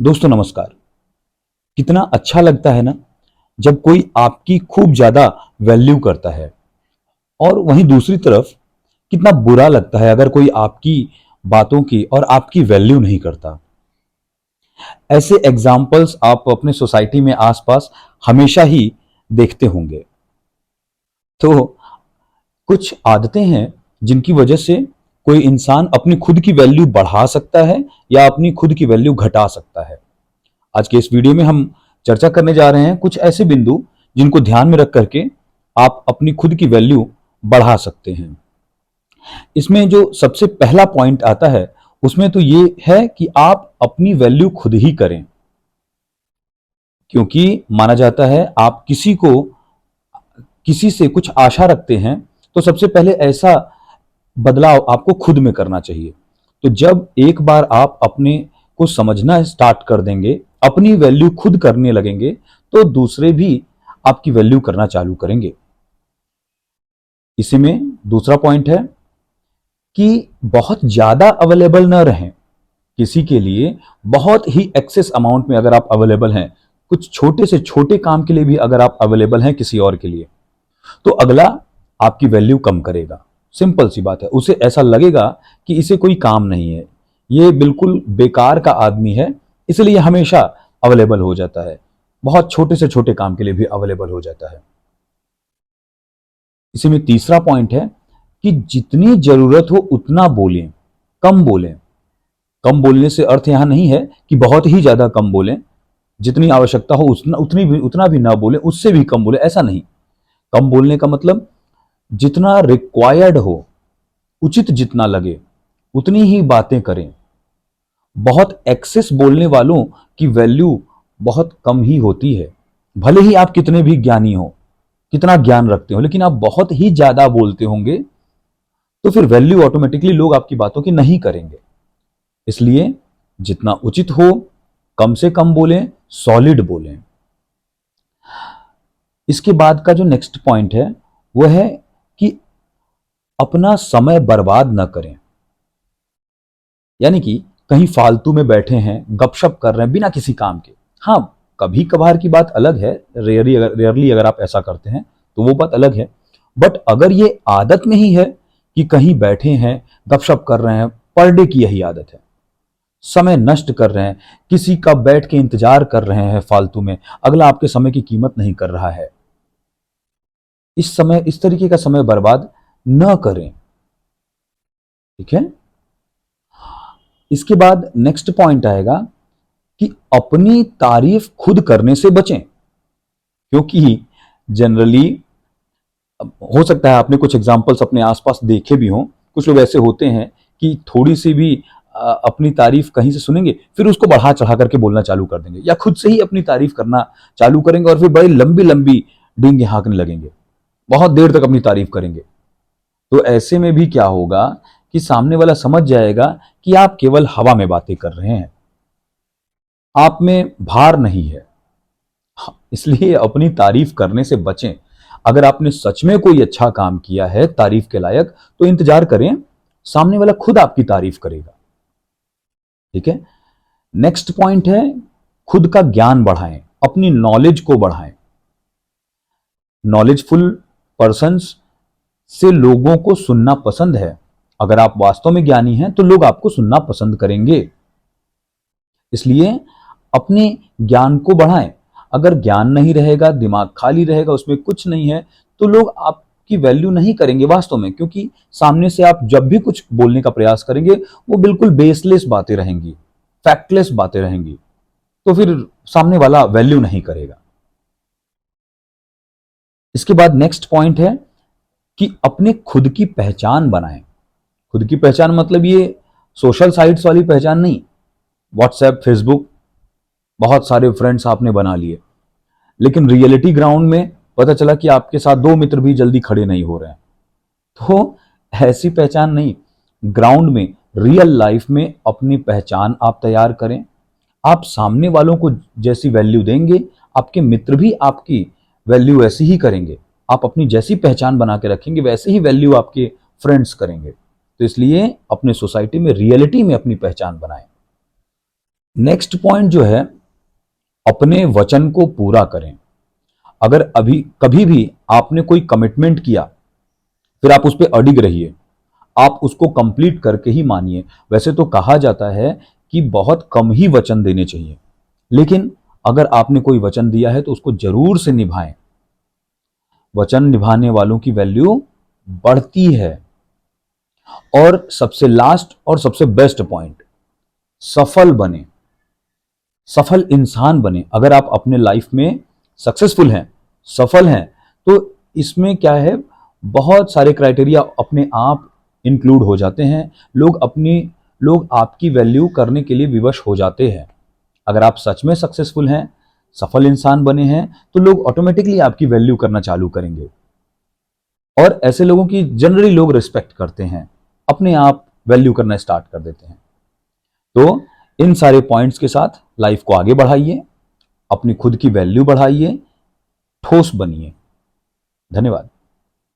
दोस्तों नमस्कार। कितना अच्छा लगता है ना जब कोई आपकी खूब ज्यादा वैल्यू करता है, और वहीं दूसरी तरफ कितना बुरा लगता है अगर कोई आपकी बातों की और आपकी वैल्यू नहीं करता। ऐसे एग्जाम्पल्स आप अपने सोसाइटी में आसपास हमेशा ही देखते होंगे। तो कुछ आदतें हैं जिनकी वजह से कोई इंसान अपनी खुद की वैल्यू बढ़ा सकता है या अपनी खुद की वैल्यू घटा सकता है। आज के इस वीडियो में हम चर्चा करने जा रहे हैं कुछ ऐसे बिंदु जिनको ध्यान में रख करके आप अपनी खुद की वैल्यू बढ़ा सकते हैं। इसमें जो सबसे पहला पॉइंट आता है उसमें तो ये है कि आप अपनी वैल्यू खुद ही करें, क्योंकि माना जाता है आप किसी से कुछ आशा रखते हैं तो सबसे पहले ऐसा बदलाव आपको खुद में करना चाहिए। तो जब एक बार आप अपने को समझना स्टार्ट कर देंगे, अपनी वैल्यू खुद करने लगेंगे, तो दूसरे भी आपकी वैल्यू करना चालू करेंगे। इसी में दूसरा पॉइंट है कि बहुत ज्यादा अवेलेबल न रहें किसी के लिए। बहुत ही एक्सेस अमाउंट में अगर आप अवेलेबल हैं, कुछ छोटे से छोटे काम के लिए भी अगर आप अवेलेबल हैं किसी और के लिए, तो अगला आपकी वैल्यू कम करेगा। सिंपल सी बात है, उसे ऐसा लगेगा कि इसे कोई काम नहीं है, ये बिल्कुल बेकार का आदमी है, इसलिए हमेशा अवेलेबल हो जाता है। बहुत छोटे से छोटे काम के लिए भी अवेलेबल हो जाता है। इसी में तीसरा पॉइंट है कि जितनी जरूरत हो उतना बोलें, कम बोलें। कम बोलने से अर्थ यहां नहीं है कि बहुत ही ज्यादा कम बोलें, जितनी आवश्यकता हो उतना भी ना बोलें, उससे भी कम बोलें, ऐसा नहीं। कम बोलने का मतलब जितना रिक्वायर्ड हो, उचित जितना लगे उतनी ही बातें करें। बहुत एक्सेस बोलने वालों की वैल्यू बहुत कम ही होती है। भले ही आप कितने भी ज्ञानी हो, कितना ज्ञान रखते हो, लेकिन आप बहुत ही ज्यादा बोलते होंगे तो फिर वैल्यू ऑटोमेटिकली लोग आपकी बातों की नहीं करेंगे। इसलिए जितना उचित हो कम से कम बोलें, सॉलिड बोलें। इसके बाद का जो नेक्स्ट पॉइंट है वह है कि अपना समय बर्बाद न करें। यानी कि कहीं फालतू में बैठे हैं, गपशप कर रहे हैं बिना किसी काम के। हाँ, कभी कभार की बात अलग है, रेयरली अगर आप ऐसा करते हैं तो वो बात अलग है। बट अगर ये आदत में ही है कि कहीं बैठे हैं, गपशप कर रहे हैं, पर डे की यही आदत है, समय नष्ट कर रहे हैं, किसी का बैठ के इंतजार कर रहे हैं फालतू में, अगला आपके समय की कीमत नहीं कर रहा है, इस तरीके का समय बर्बाद न करें। ठीक है। इसके बाद नेक्स्ट पॉइंट आएगा कि अपनी तारीफ खुद करने से बचें, क्योंकि जनरली हो सकता है आपने कुछ एग्जांपल्स अपने आसपास देखे भी हों। कुछ लोग ऐसे होते हैं कि थोड़ी सी भी अपनी तारीफ कहीं से सुनेंगे, फिर उसको बढ़ा चढ़ा करके बोलना चालू कर देंगे, या खुद से ही अपनी तारीफ करना चालू करेंगे और फिर बड़ी लंबी लंबी डींगे हाँकने लगेंगे, बहुत देर तक अपनी तारीफ करेंगे। तो ऐसे में भी क्या होगा कि सामने वाला समझ जाएगा कि आप केवल हवा में बातें कर रहे हैं, आप में भार नहीं है। इसलिए अपनी तारीफ करने से बचें। अगर आपने सच में कोई अच्छा काम किया है तारीफ के लायक, तो इंतजार करें, सामने वाला खुद आपकी तारीफ करेगा। ठीक है। नेक्स्ट पॉइंट है खुद का ज्ञान बढ़ाएं, अपनी नॉलेज को बढ़ाएं। नॉलेजफुल पर्संस से लोगों को सुनना पसंद है। अगर आप वास्तव में ज्ञानी हैं तो लोग आपको सुनना पसंद करेंगे। इसलिए अपने ज्ञान को बढ़ाएं। अगर ज्ञान नहीं रहेगा, दिमाग खाली रहेगा, उसमें कुछ नहीं है, तो लोग आपकी वैल्यू नहीं करेंगे वास्तव में, क्योंकि सामने से आप जब भी कुछ बोलने का प्रयास करेंगे वो बिल्कुल बेसलेस बातें रहेंगी, फैक्टलेस बातें रहेंगी, तो फिर सामने वाला वैल्यू नहीं करेगा। इसके बाद नेक्स्ट पॉइंट है कि अपने खुद की पहचान बनाएं। खुद की पहचान मतलब ये सोशल साइट्स वाली पहचान नहीं। व्हाट्सएप, फेसबुक, बहुत सारे फ्रेंड्स आपने बना लिए, लेकिन रियलिटी ग्राउंड में पता चला कि आपके साथ दो मित्र भी जल्दी खड़े नहीं हो रहे हैं, तो ऐसी पहचान नहीं। ग्राउंड में, रियल लाइफ में अपनी पहचान आप तैयार करें। आप सामने वालों को जैसी वैल्यू देंगे, आपके मित्र भी आपकी वैल्यू ऐसी ही करेंगे। आप अपनी जैसी पहचान बना के रखेंगे, वैसे ही वैल्यू आपके फ्रेंड्स करेंगे। तो इसलिए अपने सोसाइटी में, रियलिटी में अपनी पहचान बनाएं। नेक्स्ट पॉइंट जो है, अपने वचन को पूरा करें। अगर अभी कभी भी आपने कोई कमिटमेंट किया, फिर आप उस पर अडिग रहिए, आप उसको कंप्लीट करके ही मानिए। वैसे तो कहा जाता है कि बहुत कम ही वचन देने चाहिए, लेकिन अगर आपने कोई वचन दिया है तो उसको जरूर से निभाएं। वचन निभाने वालों की वैल्यू बढ़ती है। और सबसे लास्ट और सबसे बेस्ट पॉइंट, सफल बने, सफल इंसान बने। अगर आप अपने लाइफ में सक्सेसफुल हैं, सफल हैं, तो इसमें क्या है, बहुत सारे क्राइटेरिया अपने आप इंक्लूड हो जाते हैं। लोग आपकी वैल्यू करने के लिए विवश हो जाते हैं। अगर आप सच में सक्सेसफुल हैं, सफल इंसान बने हैं, तो लोग ऑटोमेटिकली आपकी वैल्यू करना चालू करेंगे। और ऐसे लोगों की जनरली लोग रिस्पेक्ट करते हैं, अपने आप वैल्यू करना स्टार्ट कर देते हैं। तो इन सारे पॉइंट्स के साथ लाइफ को आगे बढ़ाइए, अपनी खुद की वैल्यू बढ़ाइए, ठोस बनिए। धन्यवाद।